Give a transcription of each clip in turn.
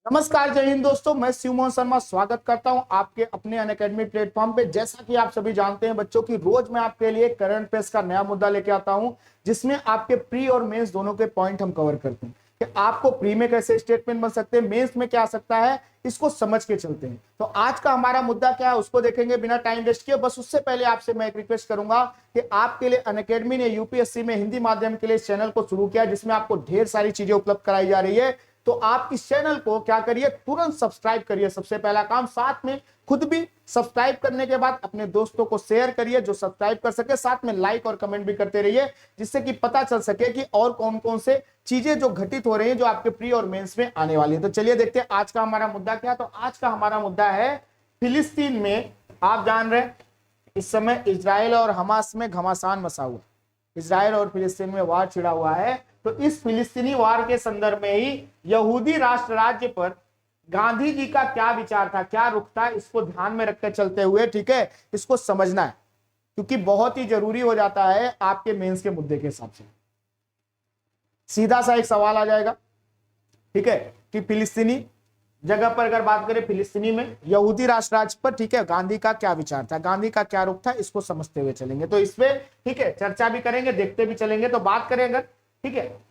नमस्कार, जय हिंद दोस्तों। मैं शिव मोहन शर्मा स्वागत करता हूं आपके अपने अनअकैडमी प्लेटफॉर्म पे। जैसा कि आप सभी जानते हैं बच्चों की रोज मैं आपके लिए करंट अफेयर्स का नया मुद्दा लेके आता हूं, जिसमें आपके प्री और मेंस दोनों के पॉइंट हम कवर करते हैं कि आपको प्री में कैसे स्टेटमेंट बन सकते हैं, मेंस में क्या आ सकता है, इसको समझ के चलते हैं। तो आज का हमारा मुद्दा क्या है उसको देखेंगे बिना टाइम वेस्ट किए। बस उससे पहले आपसे मैं एक रिक्वेस्ट करूंगा कि आपके लिए अनअकैडमी ने यूपीएससी में हिंदी माध्यम के लिए इस चैनल को शुरू किया, जिसमें आपको ढेर सारी चीजें उपलब्ध कराई जा रही है। तो आप इस चैनल को क्या करिए, तुरंत सब्सक्राइब करिए। सबसे पहला काम, साथ में खुद भी सब्सक्राइब करने के बाद अपने दोस्तों को शेयर करिए जो सब्सक्राइब कर सके। साथ में लाइक और कमेंट भी करते रहिए, जिससे कि पता चल सके कि और कौन कौन से चीजें जो घटित हो रही हैं जो आपके प्री और मेंस में आने वाली है। तो चलिए देखते हैं आज का हमारा मुद्दा क्या। तो आज का हमारा मुद्दा है फिलिस्तीन में। आप जान रहे हैं इस समय इजराइल और हमास में घमासान मचा हुआ, इजराइल और फिलिस्तीन में वार छिड़ा हुआ है। तो इस फिलिस्तीनी वार के संदर्भ में ही यहूदी राष्ट्र राज्य पर गांधी जी का क्या विचार था, क्या रुख था, इसको ध्यान में रखकर चलते हुए, ठीक है, इसको समझना है, क्योंकि बहुत ही जरूरी हो जाता है आपके मेंस के मुद्दे के हिसाब से। सीधा सा एक सवाल आ जाएगा, ठीक है, कि फिलिस्तीनी जगह पर अगर बात करें, फिलिस्तीनी में यहूदी राष्ट्र राज्य पर, ठीक है, गांधी का क्या विचार था, गांधी का क्या रुख था, इसको समझते हुए चलेंगे। तो इसमें ठीक है चर्चा भी करेंगे, देखते भी चलेंगे। तो बात करें अगर, ठीक है,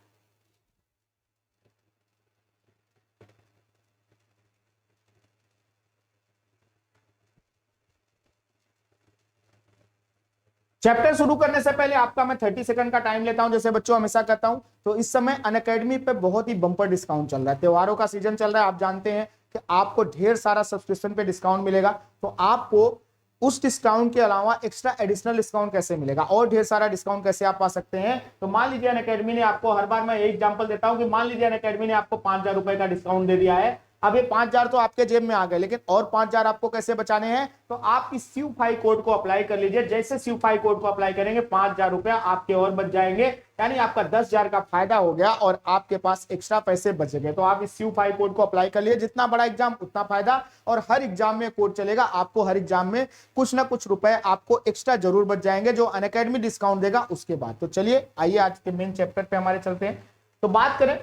चैप्टर शुरू करने से पहले आपका मैं 30 सेकंड का टाइम लेता हूं, जैसे बच्चों हमेशा कहता हूं। तो इस समय अनअकैडमी पे बहुत ही बम्पर डिस्काउंट चल रहा है, त्योहारों का सीजन चल रहा है। आप जानते हैं कि आपको ढेर सारा सब्सक्रिप्शन पे डिस्काउंट मिलेगा। तो आपको उस डिस्काउंट के अलावा एक्स्ट्रा एडिशनल डिस्काउंट कैसे मिलेगा और ढेर सारा डिस्काउंट कैसे आप पा सकते हैं। तो मान लीजिए अनअकैडमी ने आपको, हर बार मैं एक एग्जांपल देता हूं कि मान लीजिए अनअकैडमी ने आपको 5,000 रुपए का डिस्काउंट दे दिया है। अब ये 5,000 तो आपके जेब में आ गए, लेकिन और 5,000 आपको कैसे बचाने हैं। तो आप इस SIV5 कोड को अप्लाई कर लीजिए। जैसे SIV5 कोड को अप्लाई करेंगे 5,000 रुपया आपके और बच जाएंगे, यानी आपका 10,000 का फायदा हो गया और आपके पास एक्स्ट्रा पैसे बच गए। तो आप इस SIV5 कोड को अप्लाई कर लिए। जितना बड़ा एग्जाम उतना फायदा, और हर एग्जाम में कोड चलेगा। आपको हर एग्जाम में कुछ ना कुछ रुपए आपको एक्स्ट्रा जरूर बच जाएंगे, जो अनअकैडमी डिस्काउंट देगा उसके बाद। तो चलिए आइए आज के मेन चैप्टर पे हमारे चलते हैं। तो बात करें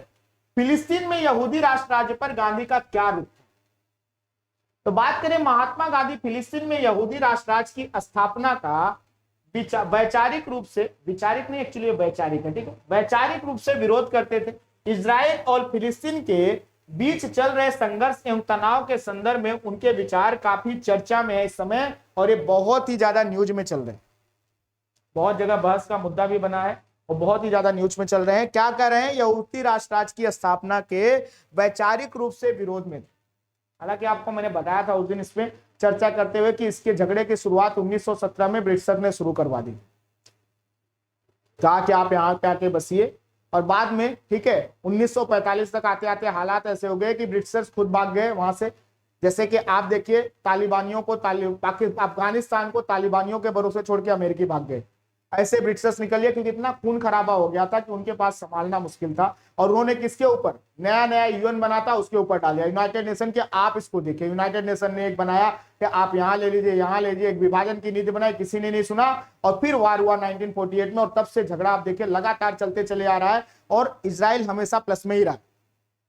फिलिस्तीन में यहूदी राष्ट्र राज्य पर गांधी का क्या रुख था। तो बात करें महात्मा गांधी फिलिस्तीन में यहूदी राष्ट्र राज्य की स्थापना का वैचारिक रूप से, विचारिक नहीं एक्चुअली वैचारिक है, ठीक है, वैचारिक रूप से विरोध करते थे। इजराइल और फिलिस्तीन के बीच चल रहे संघर्ष एवं तनाव के संदर्भ में उनके विचार काफी चर्चा में है इस समय, और ये बहुत ही ज्यादा न्यूज में चल रहे हैं। बहुत जगह बहस का मुद्दा भी बना है और बहुत ही ज्यादा न्यूज में चल रहे हैं। क्या कर रहे हैं, यहूदी राष्ट्र राज्य की स्थापना के वैचारिक रूप से विरोध में। हालांकि आपको मैंने बताया था उस दिन इसमें चर्चा करते हुए कि इसके झगड़े की शुरुआत 1917 में ब्रिटिशर ने शुरू करवा दी। कहा कि आप यहाँ पे आके बसिए, और बाद में ठीक है 1945 तक आते आते हालात ऐसे हो गए कि ब्रिटिशर्स खुद भाग गए वहां से। जैसे कि आप देखिए तालिबानियों को, अफगानिस्तान को तालिबानियों के भरोसे छोड़ के अमेरिकी भाग गए। ऐसे ब्रिटिशर्स निकल गए क्योंकि इतना खून खराबा हो गया था कि उनके पास संभालना मुश्किल था। और उन्होंने किसके ऊपर, नया नया यूएन बना था उसके ऊपर डालिया, यूनाइटेड नेशन के। आप इसको देखिए, यूनाइटेड नेशन ने एक बनाया कि आप यहाँ ले लीजिए, यहाँ ले लीजिए, एक विभाजन की नीति बनाई, किसी ने नहीं सुना। और फिर वार हुआ 1948 में, और तब से झगड़ा आप देखिए लगातार चलते चले आ रहा है, और इजराइल हमेशा प्लस में ही रहा।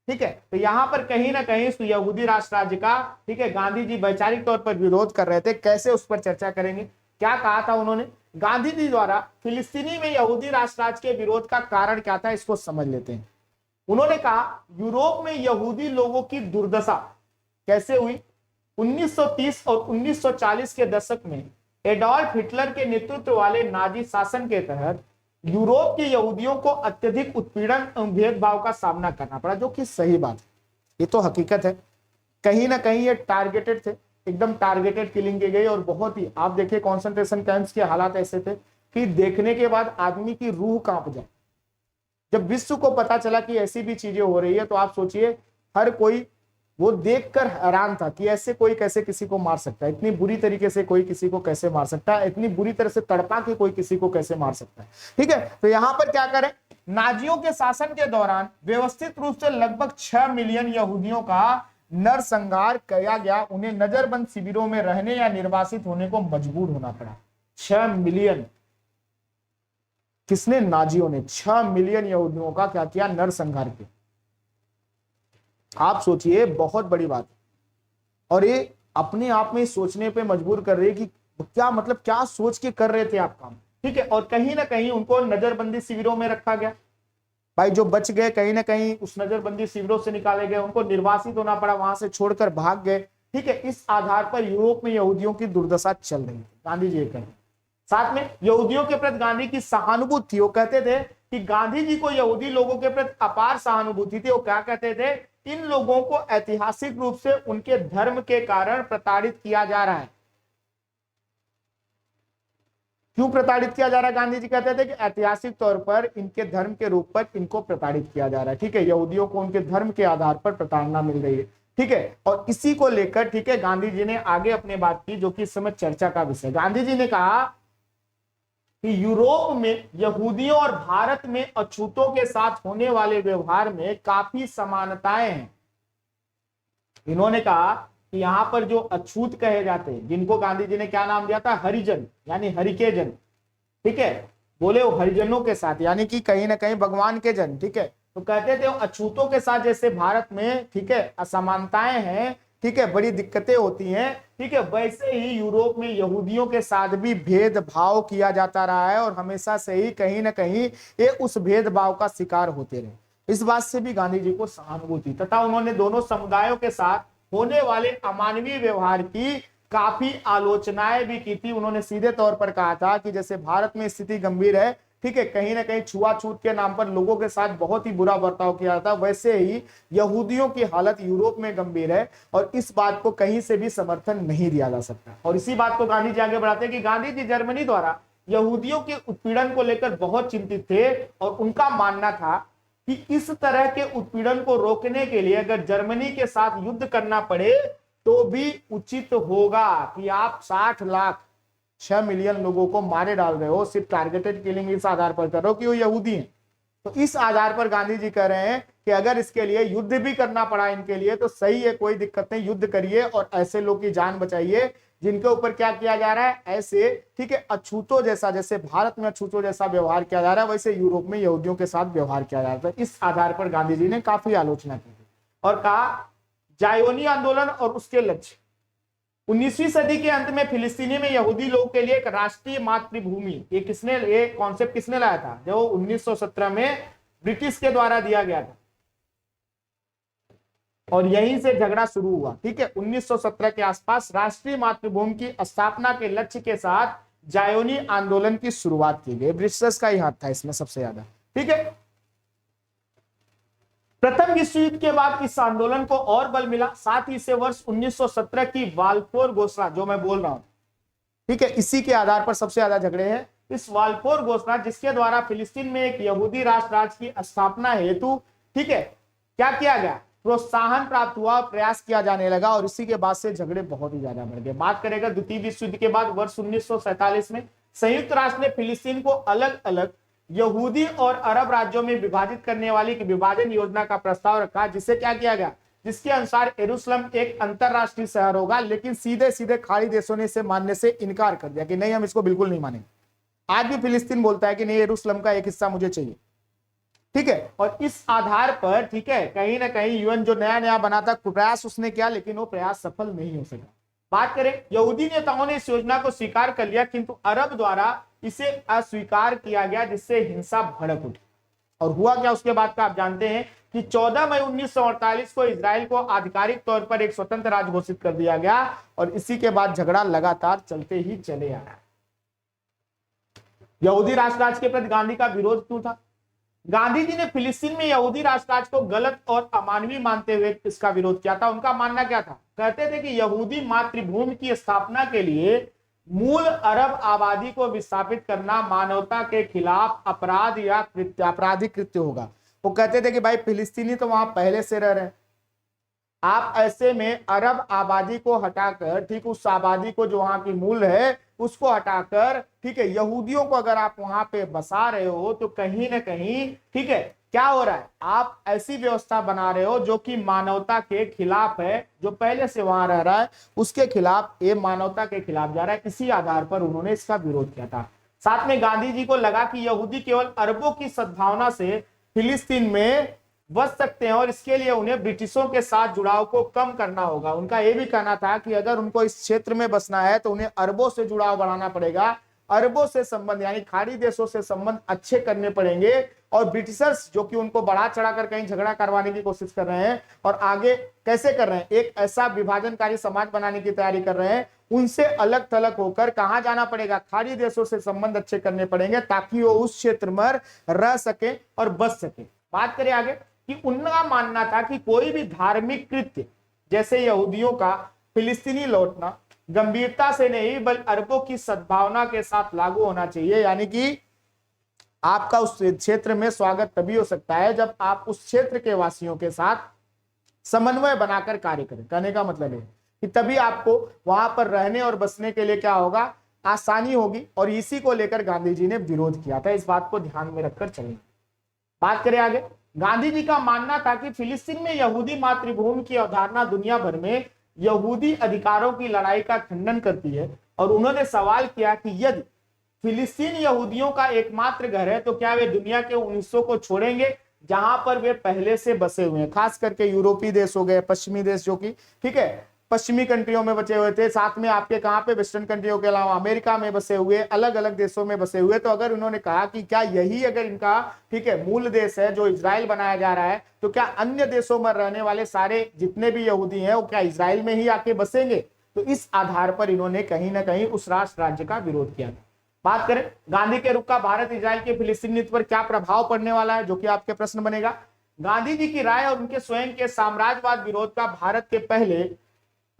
ठीक है, तो यहां पर कहीं ना कहीं यहूदी राष्ट्र राज्य का, ठीक है, गांधी जी वैचारिक तौर पर विरोध कर रहे थे। कैसे, उस पर चर्चा करेंगे। क्या कहा था उन्होंने, गांधी जी द्वारा फिलिस्तीनी में यहूदी राष्ट्र राज्य के विरोध का कारण क्या था, इसको समझ लेते हैं। उन्होंने कहा यूरोप में यहूदी लोगों की दुर्दशा कैसे हुई। 1930 और 1940 के दशक में एडोल्फ हिटलर के नेतृत्व वाले नाजी शासन के तहत यूरोप के यहूदियों को अत्यधिक उत्पीड़न एवं भेदभाव का सामना करना पड़ा, जो कि सही बात है, ये तो हकीकत है। कहीं ना कहीं ये टारगेटेड थे, एकदम टारगेटेड किलिंग की गई। और बहुत ही, आप देखिए कॉन्सेंट्रेशन कैंप्स के हालात ऐसे थे कि देखने के बाद आदमी की रूह कांप जाए। जब विश्व को पता चला कि ऐसी भी चीजें हो रही है, तो आप सोचिए हर कोई वो देखकर हैरान था कि ऐसे कोई कैसे किसी को मार सकता है, इतनी बुरी तरीके से कोई किसी को कैसे मार सकता है, इतनी बुरी तरह से तड़पा के कोई किसी को कैसे मार सकता है। ठीक है, तो यहां पर क्या करें, नाजियों के शासन के दौरान व्यवस्थित रूप से लगभग 6 मिलियन यहूदियों का नरसंहार किया गया। उन्हें नजरबंद शिविरों में रहने या निर्वासित होने को मजबूर होना पड़ा। 6 मिलियन, किसने, नाजियों ने 6 मिलियन यहूदियों का क्या किया, नरसंहार किया। आप सोचिए, बहुत बड़ी बात। और ये अपने आप में सोचने पे मजबूर कर रही है कि क्या मतलब क्या सोच के कर रहे थे आप काम, ठीक है। और कहीं ना कहीं उनको नजरबंदी शिविरों में रखा गया। भाई जो बच गए कहीं ना कहीं उस नजरबंदी शिविरों से निकाले गए, उनको निर्वासित होना पड़ा, वहां से छोड़कर भाग गए, ठीक है। इस आधार पर यूरोप में यहूदियों की दुर्दशा चल रही थी, गांधी जी कहें। साथ में यहूदियों के प्रति गांधी की सहानुभूति थी। वो कहते थे कि गांधी जी को यहूदी लोगों के प्रति अपार सहानुभूति थी। वो क्या कहते थे, इन लोगों को ऐतिहासिक रूप से उनके धर्म के कारण प्रताड़ित किया जा रहा है। क्यों प्रताड़ित किया जा रहा है? गांधी जी कहते थे कि ऐतिहासिक तौर पर इनके धर्म के रूप पर इनको प्रताड़ित किया जा रहा है, ठीक है। यहूदियों को उनके धर्म के आधार पर प्रताड़ना मिल रही है, ठीक है। और इसी को लेकर, ठीक है, गांधी जी ने आगे अपनी बात की, जो कि इस समय चर्चा का विषय। गांधी जी ने कहा कि यूरोप में यहूदियों और भारत में अछूतों के साथ होने वाले व्यवहार में काफी समानताएं हैं। इन्होंने कहा कि यहाँ पर जो अछूत कहे जाते हैं, जिनको गांधी जी ने क्या नाम दिया था, हरिजन यानी हरिके जन, ठीक है, बोले वो हरिजनों के साथ, यानी कि कहीं ना कहीं भगवान के जन, ठीक है। तो कहते थे अछूतों के साथ जैसे भारत में, ठीक है, असमानताएं हैं, ठीक है, बड़ी दिक्कतें होती हैं, ठीक है, वैसे ही यूरोप में यहूदियों के साथ भी भेदभाव किया जाता रहा है और हमेशा से ही कहीं ना कहीं ये उस भेदभाव का शिकार होते रहे। इस बात से भी गांधी जी को सहानुभूति, तथा उन्होंने दोनों समुदायों के साथ होने वाले अमानवीय व्यवहार की काफी आलोचनाएं भी की थी। उन्होंने सीधे तौर पर कहा था कि जैसे भारत में स्थिति गंभीर है, ठीक है, कहीं ना कहीं छुआछूत के नाम पर लोगों के साथ बहुत ही बुरा बर्ताव किया था, वैसे ही यहूदियों की हालत यूरोप में गंभीर है और इस बात को कहीं से भी समर्थन नहीं दिया जा सकता। और इसी बात को गांधी जी आगे बढ़ाते हैं कि गांधी जी जर्मनी द्वारा यहूदियों के उत्पीड़न को लेकर बहुत चिंतित थे और उनका मानना था कि इस तरह के उत्पीड़न को रोकने के लिए अगर जर्मनी के साथ युद्ध करना पड़े तो भी उचित होगा कि आप 60 लाख 6 मिलियन लोगों को मारे डाल रहे हो, सिर्फ टारगेटेड किलिंग इस आधार पर कर रहे हो कि वो यहूदी हैं। तो इस आधार पर गांधी जी कह रहे हैं कि अगर इसके लिए युद्ध भी करना पड़ा इनके लिए तो सही है, कोई दिक्कत नहीं, युद्ध करिए और ऐसे लोग की जान बचाइए जिनके ऊपर क्या किया जा रहा है, ऐसे, ठीक है, अछूतों जैसा, जैसे भारत में अछूतों जैसा व्यवहार किया जा रहा है वैसे यूरोप में यहूदियों के साथ व्यवहार किया जा रहा है। इस आधार पर गांधी जी ने काफी आलोचना की और कहा जायोनी आंदोलन और उसके लक्ष्य। 19वीं सदी के अंत में फिलिस्तीनी में यहूदी लोगों के लिए एक राष्ट्रीय मातृभूमि, ये कॉन्सेप्ट किसने लाया था, जो 1917 में ब्रिटिश के द्वारा दिया गया था और यहीं से झगड़ा शुरू हुआ, ठीक है। 1917 के आसपास राष्ट्रीय मातृभूमि की स्थापना के लक्ष्य के साथ जायोनी आंदोलन की शुरुआत की गई। ब्रिटिशर्स का ही हाथ था इसमें सबसे ज्यादा, ठीक है। प्रथम विश्व युद्ध के बाद इस आंदोलन को और बल मिला, साथ ही से वर्ष 1917 की बाल्फोर घोषणा, जो मैं बोल रहा हूं, ठीक है, इसी के आधार पर सबसे ज्यादा झगड़े हैं। इस बाल्फोर घोषणा जिसके द्वारा फिलिस्तीन में एक यहूदी राष्ट्र राज्य की स्थापना हेतु, ठीक है, क्या किया गया, प्रोत्साहन प्राप्त हुआ, प्रयास किया जाने लगा और इसी के बाद से झगड़े बहुत ही ज्यादा बढ़ गए। बात करेगा द्वितीय विश्व युद्ध के बाद वर्ष 1947 में संयुक्त राष्ट्र ने फिलिस्तीन को अलग अलग यहूदी और अरब राज्यों में विभाजित करने वाली विभाजन योजना का प्रस्ताव रखा, जिससे क्या किया गया, जिसके अनुसार यरूशलेम एक अंतरराष्ट्रीय शहर होगा, लेकिन सीधे सीधे खाड़ी देशों ने इसे मानने से इनकार कर दिया कि नहीं, हम इसको बिल्कुल नहीं मानेंगे। आज भी फिलिस्तीन बोलता है कि नहीं, यरूशलेम का एक हिस्सा मुझे चाहिए, ठीक है। और इस आधार पर, ठीक है, कहीं ना कहीं यूएन जो नया नया बना था, प्रयास उसने किया लेकिन वो प्रयास सफल नहीं हो सका। बात करें, यहूदी नेताओं ने इस योजना को स्वीकार कर लिया किंतु अरब द्वारा इसे अस्वीकार किया गया, जिससे हिंसा भड़क उठी। और हुआ क्या उसके बाद का आप जानते हैं कि 14 मई 1948 को इजराइल को आधिकारिक तौर पर एक स्वतंत्र राज्य घोषित कर दिया गया और इसी के बाद झगड़ा लगातार चलते ही चले आया। यहूदी राष्ट्र राज्य के प्रति गांधी का विरोध क्यों था? गांधी जी ने फिलिस्तीन में यहूदी राष्ट्र राज्य को गलत और अमानवीय मानते हुए इसका विरोध किया था। उनका मानना क्या था? कहते थे कि यहूदी मातृभूमि की स्थापना के लिए मूल अरब आबादी को विस्थापित करना मानवता के खिलाफ अपराध या आपराधिक कृत्य होगा। वो कहते थे कि भाई फिलिस्तीनी तो वहां पहले से रह रहे हैं, आप ऐसे में अरब आबादी को हटाकर, ठीक, उस आबादी को जो वहां की मूल है उसको हटाकर, ठीक है, यहूदियों को अगर आप वहां पे बसा रहे हो तो कहीं ना कहीं, ठीक है, क्या हो रहा है, आप ऐसी व्यवस्था बना रहे हो जो कि मानवता के खिलाफ है, जो पहले से वहां रह रहा है उसके खिलाफ, ये मानवता के खिलाफ जा रहा है। इसी आधार पर उन्होंने इसका विरोध किया था। साथ में गांधी जी को लगा कि यहूदी केवल अरबों की सद्भावना से फिलिस्तीन में बच सकते हैं और इसके लिए उन्हें ब्रिटिशों के साथ जुड़ाव को कम करना होगा। उनका यह भी कहना था कि अगर उनको इस क्षेत्र में बसना है तो उन्हें अरबों से जुड़ाव बढ़ाना पड़ेगा, अरबों से संबंध यानी खाड़ी देशों से संबंध अच्छे करने पड़ेंगे, और ब्रिटिशर्स जो कि उनको बढ़ा चढ़ाकर कहीं झगड़ा करवाने की कोशिश कर रहे हैं और आगे कैसे कर रहे हैं, एक ऐसा विभाजनकारी समाज बनाने की तैयारी कर रहे हैं, उनसे अलग थलग होकर कहां जाना पड़ेगा, खाड़ी देशों से संबंध अच्छे करने पड़ेंगे ताकि वो उस क्षेत्र में रह सके और बच सके। बात करें आगे कि उनका मानना था कि कोई भी धार्मिक कृत्य जैसे यहूदियों का फिलिस्तीनी लौटना गंभीरता से नहीं बल्कि अरबों की सद्भावना के साथ लागू होना चाहिए, यानी कि आपका उस क्षेत्र में स्वागत तभी हो सकता है जब आप उस क्षेत्र के वासियों के साथ समन्वय बनाकर कार्य करें। कहने का मतलब है कि तभी आपको वहां पर रहने और बसने के लिए क्या होगा, आसानी होगी, और इसी को लेकर गांधी जी ने विरोध किया था। इस बात को ध्यान में रखकर चलें। बात करें आगे, गांधी जी का मानना था कि फिलिस्तीन में यहूदी मातृभूमि की अवधारणा दुनिया भर में यहूदी अधिकारों की लड़ाई का खंडन करती है, और उन्होंने सवाल किया कि यदि फिलिस्तीन यहूदियों का एकमात्र घर है तो क्या वे दुनिया के उन हिस्सों को छोड़ेंगे जहां पर वे पहले से बसे हुए हैं, खास करके यूरोपीय देश हो गए, पश्चिमी देश जो कि ठीक है पश्चिमी कंट्रियों में बचे हुए थे, साथ में आपके कहां पे वेस्टर्न कंट्रियों के अलावा अमेरिका में बसे हुए, अलग अलग देशों में बसे हुए। तो अगर उन्होंने कहा कि क्या यही अगर इनका ठीक है मूल देश है जो इजराइल बनाया जा रहा है, तो क्या अन्य देशों में रहने वाले सारे जितने भी यहूदी हैं वो क्या इजराइल में ही आके बसेंगे? तो इस आधार पर इन्होंने कहीं ना कहीं उस राष्ट्र राज्य का विरोध किया। बात करें गांधी के रुख का भारत इजराइल के फिलिस्तीन नीति पर क्या प्रभाव पड़ने वाला है, जो कि आपके प्रश्न बनेगा। गांधी जी की राय और उनके स्वयं के साम्राज्यवाद विरोध का भारत के पहले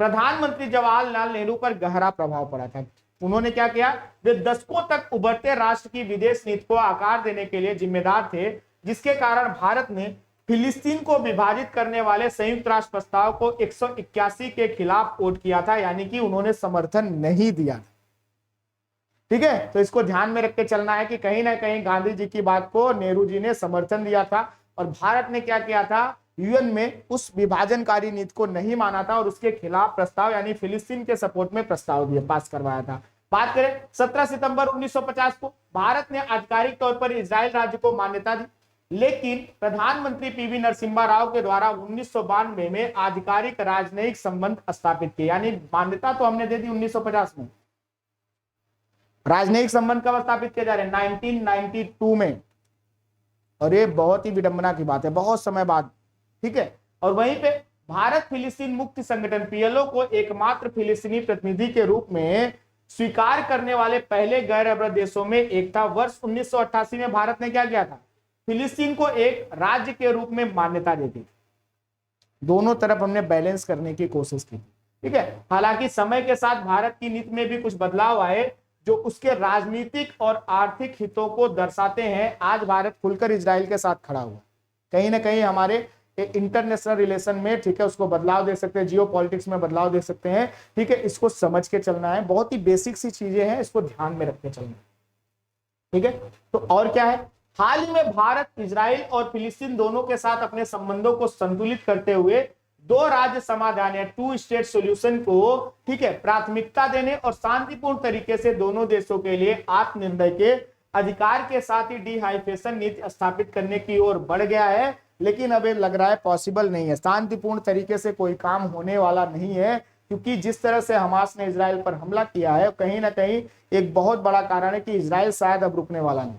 प्रधानमंत्री जवाहरलाल नेहरू पर गहरा प्रभाव पड़ा था। उन्होंने क्या किया, वे दशकों तक उभरते राष्ट्र की विदेश नीति को आकार देने के लिए जिम्मेदार थे, जिसके कारण भारत ने फिलिस्तीन को विभाजित करने वाले संयुक्त राष्ट्र प्रस्ताव को 181 के खिलाफ वोट किया था, यानी कि उन्होंने समर्थन नहीं दिया। ठीक है, तो इसको ध्यान में रख के चलना है कि कहीं ना कहीं गांधी जी की बात को नेहरू जी ने समर्थन दिया था, और भारत ने क्या किया था, यूएन में उस विभाजनकारी नीति को नहीं माना था और उसके खिलाफ प्रस्ताव यानी फिलिस्तीन के सपोर्ट में प्रस्ताव दिया, पास करवाया था। बात करें 17 सितंबर 1950 को भारत ने आधिकारिक तौर पर इजराइल राज्य को मान्यता दी, लेकिन प्रधानमंत्री पीवी नरसिम्हा राव के द्वारा 1992 में आधिकारिक राजनयिक संबंध स्थापित किए, यानी मान्यता तो हमने दे दी 1950 में, राजनयिक संबंध कब स्थापित किए जा रहे हैं, 1992 में। और ये बहुत ही विडंबना की बात है, बहुत समय बाद। ठीक है, और वहीं पे भारत फिलिस्तीन मुक्ति संगठन पीएलओ को एकमात्र फिलिस्तीनी प्रतिनिधि के रूप में स्वीकार करने वाले पहले गैर अरब देशों में एक था। वर्ष 1988 में भारत ने क्या किया था, फिलिस्तीन को एक राज्य के रूप में मान्यता दी थी। दोनों तरफ हमने बैलेंस करने की कोशिश की। ठीक है, हालांकि समय के साथ भारत की नीति में भी कुछ बदलाव आए जो उसके राजनीतिक और आर्थिक हितों को दर्शाते हैं। आज भारत खुलकर इजराइल के साथ खड़ा हुआ, कहीं ना कहीं हमारे इंटरनेशनल रिलेशन में ठीक है उसको बदलाव दे सकते हैं, जियो पॉलिटिक्स में बदलाव दे सकते हैं। ठीक है, इसको समझ के चलना है, बहुत ही बेसिक सी चीजें हैं, इसको ध्यान में रख के चलना है। ठीक है, तो और क्या है, हाल ही में भारत इजराइल और फिलिस्तीन दोनों के साथ अपने संबंधों को संतुलित करते हुए दो राज्य समाधान या 2 स्टेट सॉल्यूशन को ठीक है प्राथमिकता देने और शांतिपूर्ण तरीके से दोनों देशों के लिए आत्मनिर्णय के अधिकार के साथ ही डिहाइफेशन नीति स्थापित करने की ओर बढ़ गया है। लेकिन अब ये लग रहा है पॉसिबल नहीं है, शांतिपूर्ण तरीके से कोई काम होने वाला नहीं है, क्योंकि जिस तरह से हमास ने इजराइल पर हमला किया है कहीं ना कहीं एक बहुत बड़ा कारण है कि इजराइल शायद अब रुकने वाला नहीं,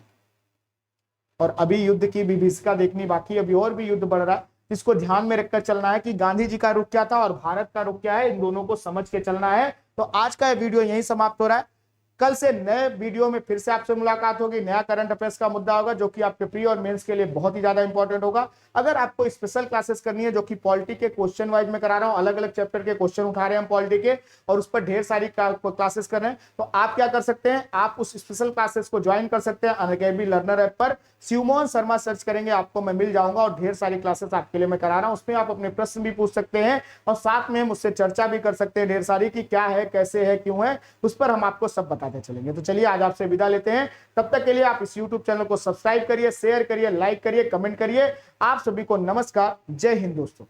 और अभी युद्ध की विभीषिका देखनी बाकी, अभी और भी युद्ध बढ़ रहा है। इसको ध्यान में रखकर चलना है कि गांधी जी का रुख क्या था और भारत का रुख क्या है, इन दोनों को समझ के चलना है। तो आज का ये वीडियो यहीं समाप्त हो रहा है। कल से नए वीडियो में फिर से आपसे मुलाकात होगी, नया करंट अफेयर्स का मुद्दा होगा जो कि आपके प्री और मेंस के लिए बहुत ही ज्यादा इंपॉर्टेंट होगा। अगर आपको स्पेशल क्लासेस करनी है जो कि पॉलिटी के क्वेश्चन वाइज में करा रहा हूं, अलग अलग चैप्टर के क्वेश्चन उठा रहे हैं हम पॉलिटी के और उस पर ढेर सारी क्लासेस कर रहे हैं, तो आप क्या कर सकते हैं, आप उस स्पेशल क्लासेस को ज्वाइन कर सकते हैं अनअकैडमी लर्नर ऐप पर। शिवमोहन शर्मा सर्च करेंगे आपको मैं मिल जाऊंगा, और ढेर सारी क्लासेस आपके लिए मैं करा रहा हूं, उसमें आप अपने प्रश्न भी पूछ सकते हैं और साथ में मुझसे चर्चा भी कर सकते हैं ढेर सारी कि क्या है, कैसे है, क्यों है, उस पर हम आपको सब बताते चलेंगे। तो चलिए आज आपसे विदा लेते हैं, तब तक के लिए आप इस YouTube चैनल को सब्सक्राइब करिए, शेयर करिए, लाइक करिए, कमेंट करिए। आप सभी को नमस्कार, जय हिंद दोस्तों।